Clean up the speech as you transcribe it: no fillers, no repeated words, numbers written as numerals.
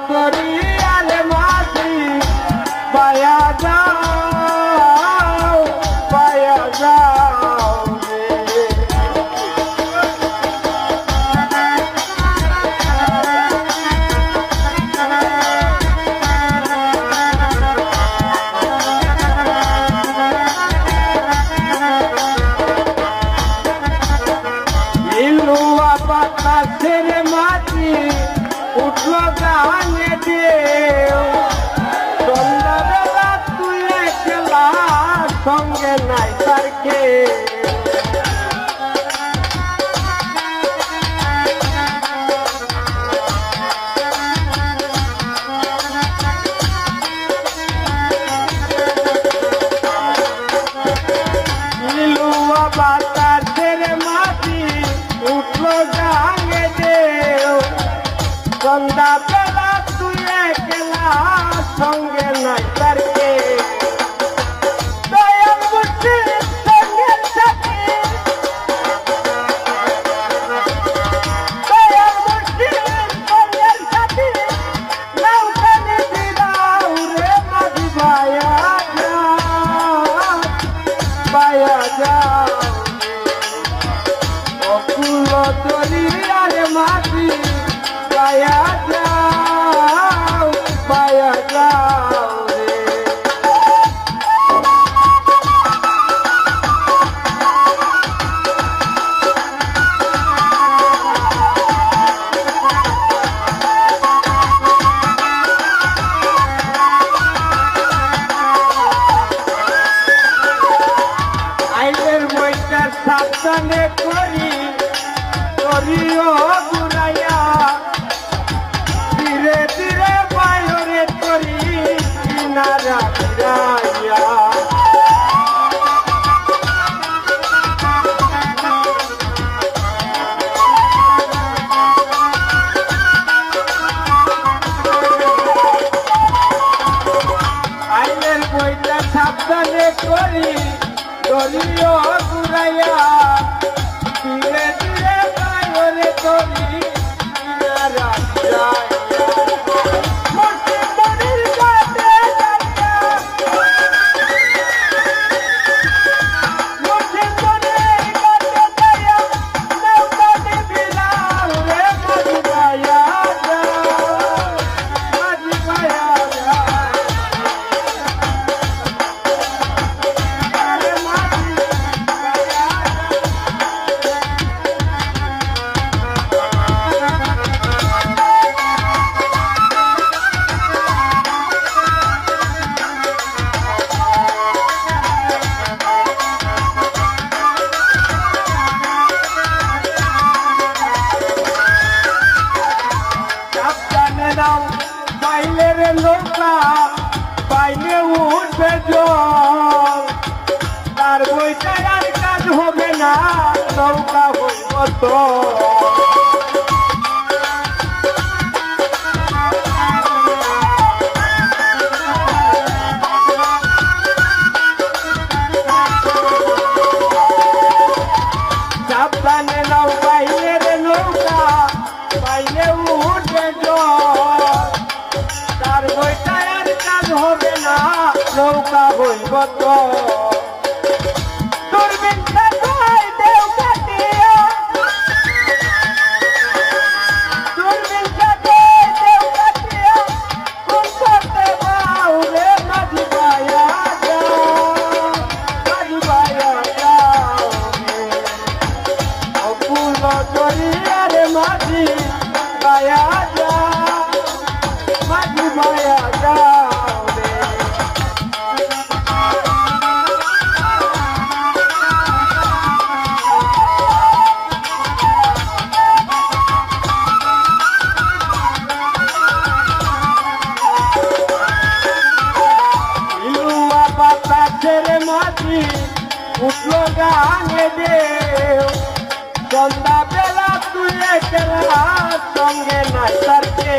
তরি আলে মাঝি পায়া যাও পায়া যাও নীলুয়া পাতা ছেড়ে মাটি উঠলো গানে দেও সন্ধ্যাবেলা তুই একলা সঙ্গে নাই তার কে নীলুয়া পাতা ছেড়ে মাটি উঠলো গানে দেও সন্ধ্যা বেলা তুই একলা সঙ্গে নাই তার কে দয়াল মুর্শিদ সঙ্গের সাথী দয়াল মুর্শিদ সঙ্গের সাথী নৌকানি দিলাও রে মাঝি ভায়া যাও অকুল দরিয়ারে মাঝি পায়া যাও রে আইলের বইটার সাবধানে করি করিও ঘুরাইয়া ধীরে ধীরে বাইরে করি কিনারা ফিরাইয়া আইলের বইটা সাবধানে করি করিও ঘুরাইয়া ধীরে ধীরে বাইরে করি কিনারা ফিরাইয়া পাইলে রে নৌকা পাইলে উঠবে জল তার বইটায় আর কাজ হবে না নৌকা হইব তো সাবধানে নাও পাইলে রে নৌকা পাইলে উঠবে জল তার বইটায় আর কাজ হবে না নৌকা হইব তো দূরবীন সাজাই দেও কাটিয়া দূরবীন সাজাই দেও কাটিয়া কোন করতে পাও রে মাঝি ভায়া যাও মাঝি ভায়া যাও অকুল দরিয়া রে মাঝি ভায়া যাও মাঝি ভায়া যাও রে ছেড়ে মাঝি উঠলো গানে দেও সন্ধ্যা বেলা তুই একলা সঙ্গে নাই তার কে